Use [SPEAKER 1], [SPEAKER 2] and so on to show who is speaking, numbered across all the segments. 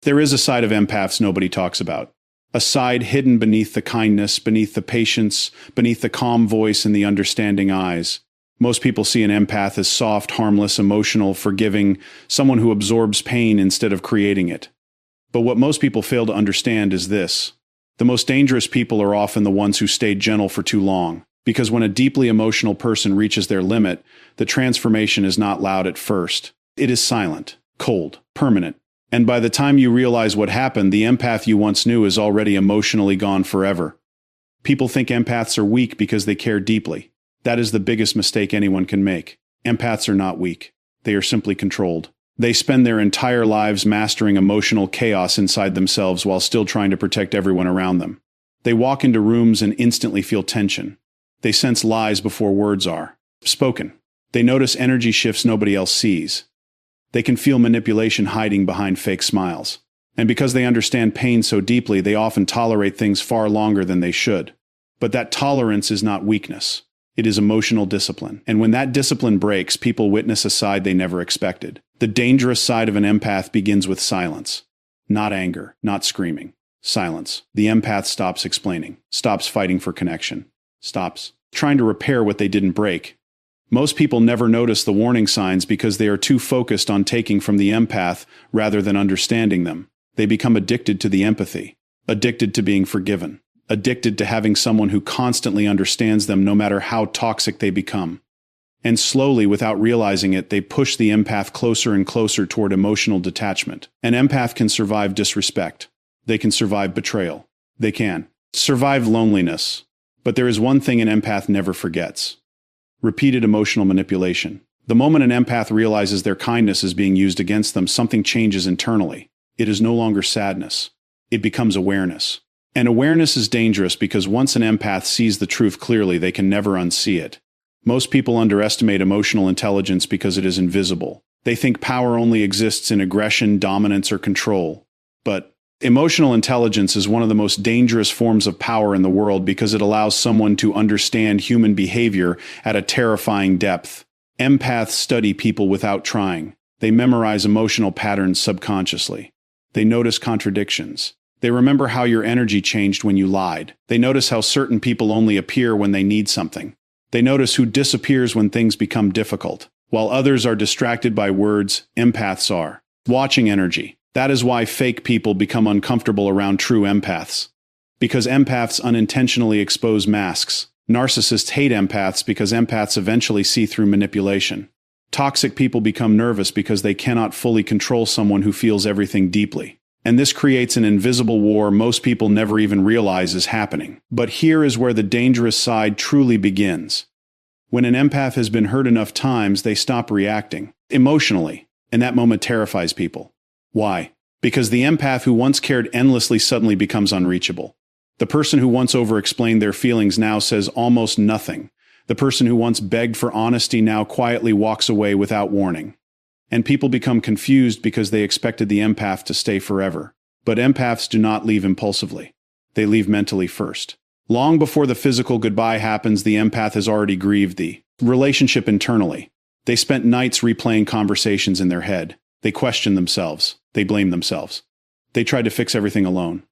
[SPEAKER 1] There is a side of empaths nobody talks about. A side hidden beneath the kindness, beneath the patience, beneath the calm voice and the understanding eyes. Most people see an empath as soft, harmless, emotional, forgiving, someone who absorbs pain instead of creating it. But what most people fail to understand is this. The most dangerous people are often the ones who stayed gentle for too long. Because when a deeply emotional person reaches their limit, the transformation is not loud at first. It is silent, cold, permanent. And by the time you realize what happened, the empath you once knew is already emotionally gone forever. People think empaths are weak because they care deeply. That is the biggest mistake anyone can make. Empaths are not weak. They are simply controlled. They spend their entire lives mastering emotional chaos inside themselves while still trying to protect everyone around them. They walk into rooms and instantly feel tension. They sense lies before words are spoken. They notice energy shifts nobody else sees. They can feel manipulation hiding behind fake smiles. And because they understand pain so deeply, they often tolerate things far longer than they should. But that tolerance is not weakness. It is emotional discipline. And when that discipline breaks, people witness a side they never expected. The dangerous side of an empath begins with silence. Not anger, not screaming. Silence. The empath stops explaining, stops fighting for connection, stops trying to repair what they didn't break. Most people never notice the warning signs because they are too focused on taking from the empath rather than understanding them. They become addicted to the empathy, addicted to being forgiven, addicted to having someone who constantly understands them no matter how toxic they become. And slowly, without realizing it, they push the empath closer and closer toward emotional detachment. An empath can survive disrespect. They can survive betrayal. They can survive loneliness. But there is one thing an empath never forgets. Repeated emotional manipulation. The moment an empath realizes their kindness is being used against them, something changes internally. It is no longer sadness. It becomes awareness. And awareness is dangerous because once an empath sees the truth clearly, they can never unsee it. Most people underestimate emotional intelligence because it is invisible. They think power only exists in aggression, dominance, or control. But emotional intelligence is one of the most dangerous forms of power in the world because it allows someone to understand human behavior at a terrifying depth. Empaths study people without trying. They memorize emotional patterns subconsciously. They notice contradictions. They remember how your energy changed when you lied. They notice how certain people only appear when they need something. They notice who disappears when things become difficult. While others are distracted by words, empaths are watching energy. That is why fake people become uncomfortable around true empaths. Because empaths unintentionally expose masks. Narcissists hate empaths because empaths eventually see through manipulation. Toxic people become nervous because they cannot fully control someone who feels everything deeply. And this creates an invisible war most people never even realize is happening. But here is where the dangerous side truly begins. When an empath has been hurt enough times, they stop reacting emotionally, and that moment terrifies people. Why? Because the empath who once cared endlessly suddenly becomes unreachable. The person who once over-explained their feelings now says almost nothing. The person who once begged for honesty now quietly walks away without warning. And people become confused because they expected the empath to stay forever. But empaths do not leave impulsively. They leave mentally first. Long before the physical goodbye happens, the empath has already grieved the relationship internally. They spent nights replaying conversations in their head. They questioned themselves. They blamed themselves. They tried to fix everything alone.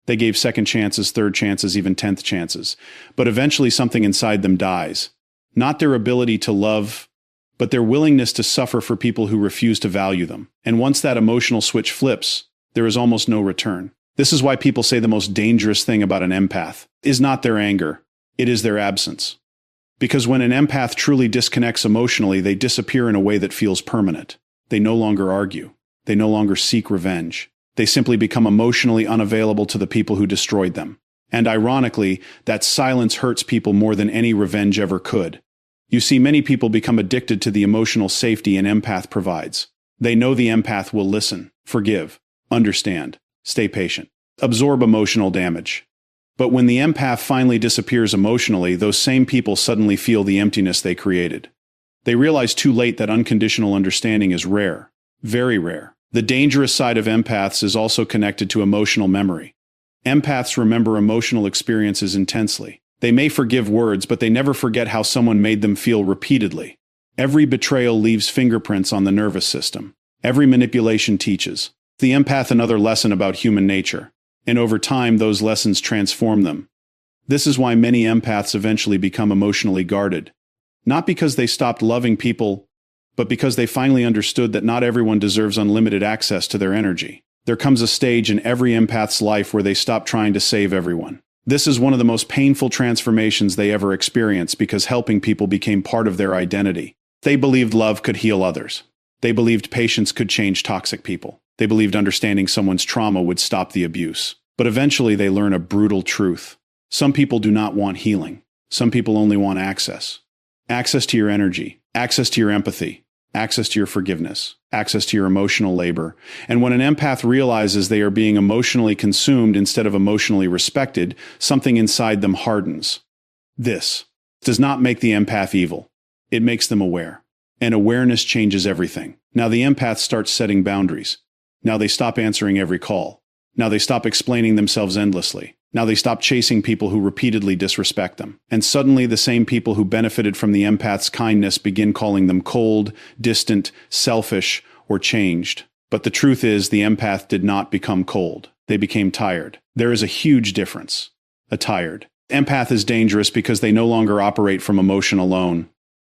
[SPEAKER 1] They gave second chances, third chances, even 10th chances. But eventually something inside them dies. Not their ability to love, but their willingness to suffer for people who refuse to value them. And once that emotional switch flips, there is almost no return. This is why people say the most dangerous thing about an empath is not their anger, it is their absence. Because when an empath truly disconnects emotionally, they disappear in a way that feels permanent. They no longer argue. They no longer seek revenge. They simply become emotionally unavailable to the people who destroyed them. And ironically, that silence hurts people more than any revenge ever could. You see, many people become addicted to the emotional safety an empath provides. They know the empath will listen, forgive, understand, stay patient, absorb emotional damage. But when the empath finally disappears emotionally, those same people suddenly feel the emptiness they created. They realize too late that unconditional understanding is rare, very rare. The dangerous side of empaths is also connected to emotional memory. Empaths remember emotional experiences intensely. They may forgive words, but they never forget how someone made them feel repeatedly. Every betrayal leaves fingerprints on the nervous system. Every manipulation teaches. The empath another lesson about human nature, and over time those lessons transform them. This is why many empaths eventually become emotionally guarded. Not because they stopped loving people, but because they finally understood that not everyone deserves unlimited access to their energy. There comes a stage in every empath's life where they stop trying to save everyone. This is one of the most painful transformations they ever experience because helping people became part of their identity. They believed love could heal others. They believed patience could change toxic people. They believed understanding someone's trauma would stop the abuse. But eventually they learn a brutal truth. Some people do not want healing. Some people only want access. Access to your energy, access to your empathy, access to your forgiveness, access to your emotional labor. And when an empath realizes they are being emotionally consumed instead of emotionally respected, something inside them hardens. This does not make the empath evil. It makes them aware. And awareness changes everything. Now the empath starts setting boundaries. Now they stop answering every call. Now they stop explaining themselves endlessly. Now they stop chasing people who repeatedly disrespect them. And suddenly the same people who benefited from the empath's kindness begin calling them cold, distant, selfish, or changed. But the truth is the empath did not become cold. They became tired. There is a huge difference. A tired empath is dangerous because they no longer operate from emotion alone.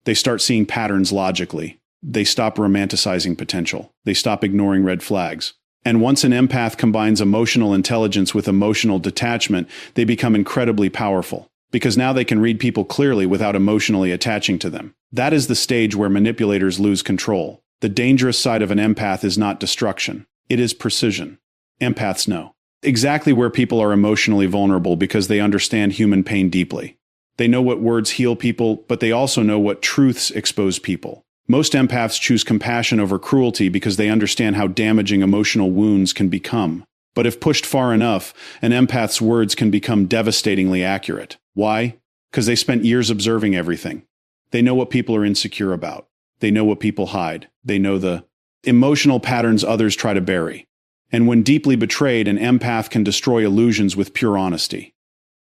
[SPEAKER 1] They start seeing patterns logically. They stop romanticizing potential. They stop ignoring red flags. And once an empath combines emotional intelligence with emotional detachment, they become incredibly powerful. Because now they can read people clearly without emotionally attaching to them. That is the stage where manipulators lose control. The dangerous side of an empath is not destruction. It is precision. Empaths know exactly where people are emotionally vulnerable because they understand human pain deeply. They know what words heal people, but they also know what truths expose people. Most empaths choose compassion over cruelty because they understand how damaging emotional wounds can become. But if pushed far enough, an empath's words can become devastatingly accurate. Why? Because they spent years observing everything. They know what people are insecure about. They know what people hide. They know the emotional patterns others try to bury. And when deeply betrayed, an empath can destroy illusions with pure honesty.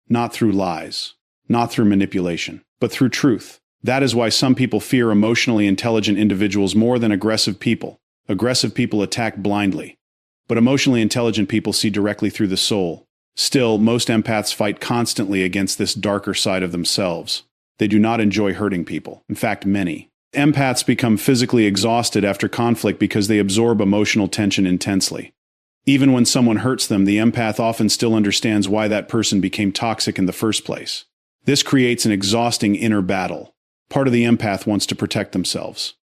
[SPEAKER 1] Not through lies, not through manipulation, but through truth. That is why some people fear emotionally intelligent individuals more than aggressive people. Aggressive people attack blindly, but emotionally intelligent people see directly through the soul. Still, most empaths fight constantly against this darker side of themselves. They do not enjoy hurting people. In fact, many empaths become physically exhausted after conflict because they absorb emotional tension intensely. Even when someone hurts them, the empath often still understands why that person became toxic in the first place. This creates an exhausting inner battle. Part of the empath wants to protect themselves.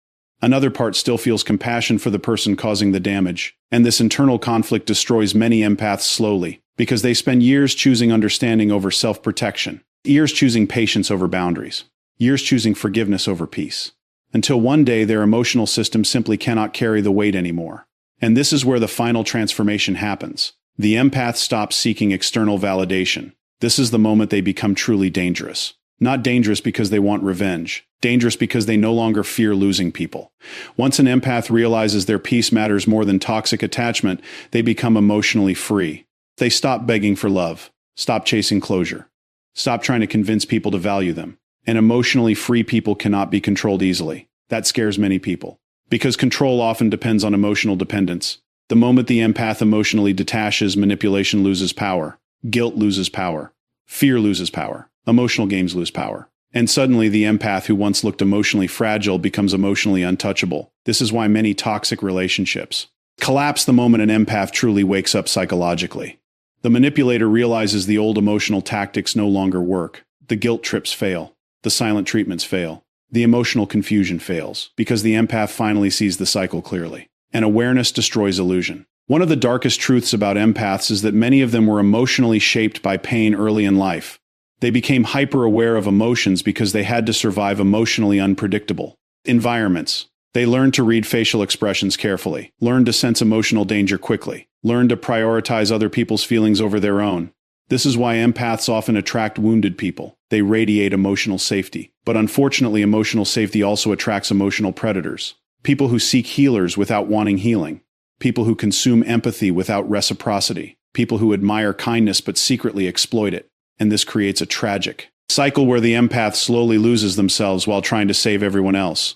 [SPEAKER 1] Another part still feels compassion for the person causing the damage, and this internal conflict destroys many empaths slowly, because they spend years choosing understanding over self-protection, years choosing patience over boundaries, years choosing forgiveness over peace, until one day their emotional system simply cannot carry the weight anymore. And this is where the final transformation happens. The empath stops seeking external validation. This is the moment they become truly dangerous. Not dangerous because they want revenge. Dangerous because they no longer fear losing people. Once an empath realizes their peace matters more than toxic attachment, they become emotionally free. They stop begging for love. Stop chasing closure. Stop trying to convince people to value them. And emotionally free people cannot be controlled easily. That scares many people. Because control often depends on emotional dependence. The moment the empath emotionally detaches, manipulation loses power. Guilt loses power. Fear loses power. Emotional games lose power. And suddenly the empath who once looked emotionally fragile becomes emotionally untouchable. This is why many toxic relationships collapse the moment an empath truly wakes up psychologically. The manipulator realizes the old emotional tactics no longer work. The guilt trips fail. The silent treatments fail. The emotional confusion fails, because the empath finally sees the cycle clearly. And awareness destroys illusion. One of the darkest truths about empaths is that many of them were emotionally shaped by pain early in life. They became hyper-aware of emotions because they had to survive emotionally unpredictable environments. They learned to read facial expressions carefully, learned to sense emotional danger quickly, learned to prioritize other people's feelings over their own. This is why empaths often attract wounded people. They radiate emotional safety. But unfortunately, emotional safety also attracts emotional predators. People who seek healers without wanting healing. People who consume empathy without reciprocity. People who admire kindness but secretly exploit it. And this creates a tragic cycle where the empath slowly loses themselves while trying to save everyone else,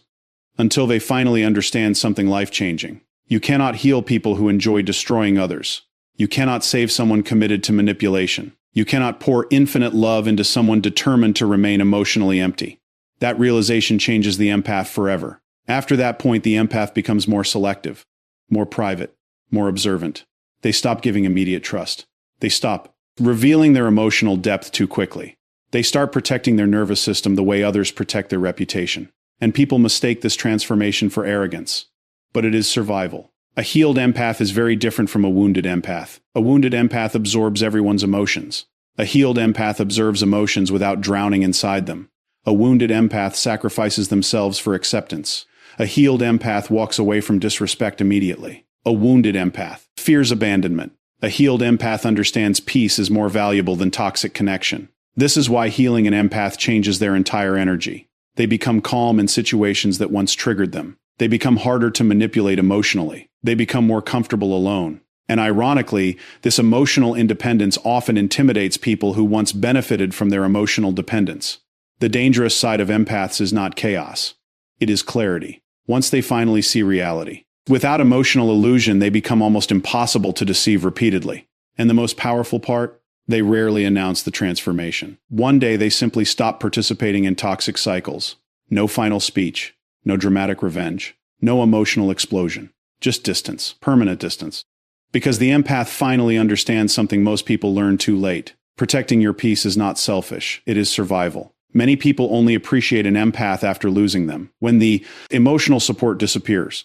[SPEAKER 1] until they finally understand something life-changing. You cannot heal people who enjoy destroying others. You cannot save someone committed to manipulation. You cannot pour infinite love into someone determined to remain emotionally empty. That realization changes the empath forever. After that point, the empath becomes more selective, more private, more observant. They stop giving immediate trust. They stop revealing their emotional depth too quickly. They start protecting their nervous system the way others protect their reputation. And people mistake this transformation for arrogance. But it is survival. A healed empath is very different from a wounded empath. A wounded empath absorbs everyone's emotions. A healed empath observes emotions without drowning inside them. A wounded empath sacrifices themselves for acceptance. A healed empath walks away from disrespect immediately. A wounded empath fears abandonment. A healed empath understands peace is more valuable than toxic connection. This is why healing an empath changes their entire energy. They become calm in situations that once triggered them. They become harder to manipulate emotionally. They become more comfortable alone. And ironically, this emotional independence often intimidates people who once benefited from their emotional dependence. The dangerous side of empaths is not chaos. It is clarity. Once they finally see reality. Without emotional illusion, they become almost impossible to deceive repeatedly. And the most powerful part? They rarely announce the transformation. One day they simply stop participating in toxic cycles. No final speech. No dramatic revenge. No emotional explosion. Just distance. Permanent distance. Because the empath finally understands something most people learn too late. Protecting your peace is not selfish. It is survival. Many people only appreciate an empath after losing them. When the emotional support disappears.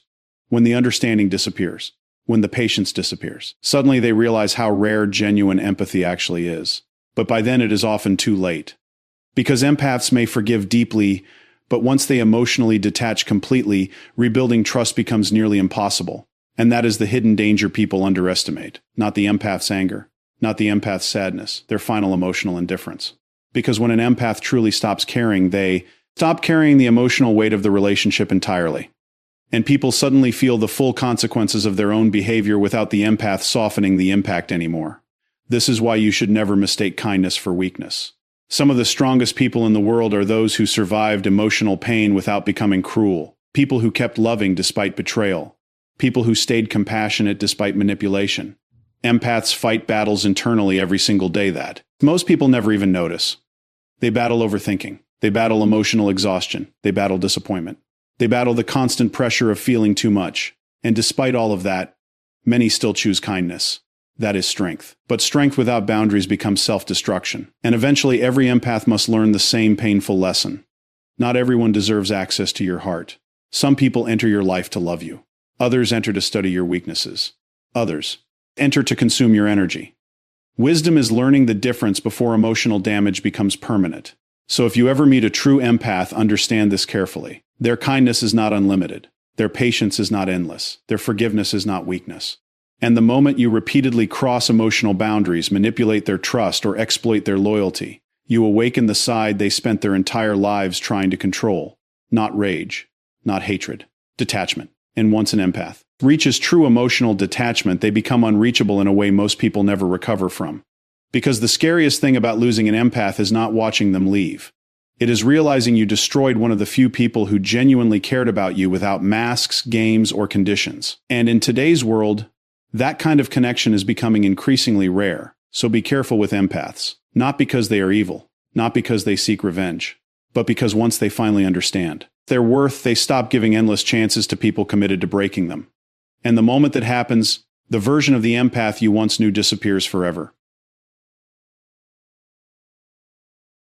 [SPEAKER 1] When the understanding disappears. When the patience disappears. Suddenly they realize how rare genuine empathy actually is. But by then it is often too late. Because empaths may forgive deeply, but once they emotionally detach completely, rebuilding trust becomes nearly impossible. And that is the hidden danger people underestimate. Not the empath's anger. Not the empath's sadness. Their final emotional indifference. Because when an empath truly stops caring, they stop carrying the emotional weight of the relationship entirely. And people suddenly feel the full consequences of their own behavior without the empath softening the impact anymore. This is why you should never mistake kindness for weakness. Some of the strongest people in the world are those who survived emotional pain without becoming cruel. People who kept loving despite betrayal. People who stayed compassionate despite manipulation. Empaths fight battles internally every single day that most people never even notice. They battle overthinking. They battle emotional exhaustion. They battle disappointment. They battle the constant pressure of feeling too much. And despite all of that, many still choose kindness. That is strength. But strength without boundaries becomes self-destruction. And eventually every empath must learn the same painful lesson. Not everyone deserves access to your heart. Some people enter your life to love you. Others enter to study your weaknesses. Others enter to consume your energy. Wisdom is learning the difference before emotional damage becomes permanent. So if you ever meet a true empath, understand this carefully. Their kindness is not unlimited. Their patience is not endless. Their forgiveness is not weakness. And the moment you repeatedly cross emotional boundaries, manipulate their trust, or exploit their loyalty, you awaken the side they spent their entire lives trying to control. Not rage, not hatred, detachment. And once an empath reaches true emotional detachment, they become unreachable in a way most people never recover from. Because the scariest thing about losing an empath is not watching them leave. It is realizing you destroyed one of the few people who genuinely cared about you without masks, games, or conditions. And in today's world, that kind of connection is becoming increasingly rare. So be careful with empaths. Not because they are evil, not because they seek revenge, but because once they finally understand their worth, they stop giving endless chances to people committed to breaking them. And the moment that happens, the version of the empath you once knew disappears forever.